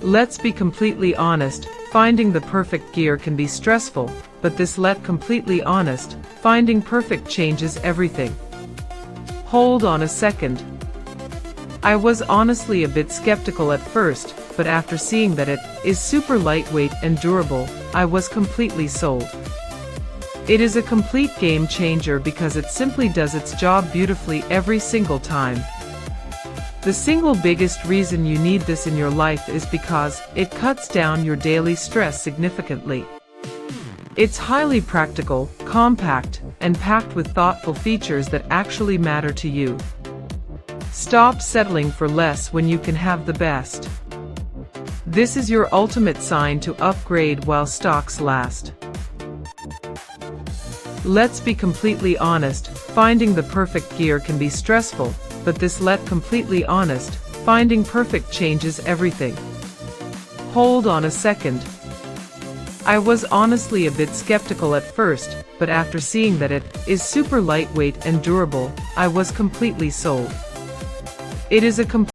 Let's be completely honest, finding the perfect gear can be stressful, but completely honest, finding perfect changes everything. Hold on a second. I was honestly a bit skeptical at first, but after seeing that it is super lightweight and durable, I was completely sold. It is a complete game changer because it simply does its job beautifully every single time. The single biggest reason you need this in your life is because it cuts down your daily stress significantly. It's highly practical, compact, and packed with thoughtful features that actually matter to you. Stop settling for less when you can have the best. This is your ultimate sign to upgrade while stocks last. Let's be completely honest, finding the perfect gear can be stressful, but completely honest, finding perfect changes everything. Hold on a second. I was honestly a bit skeptical at first, but after seeing that it is super lightweight and durable, I was completely sold. It is a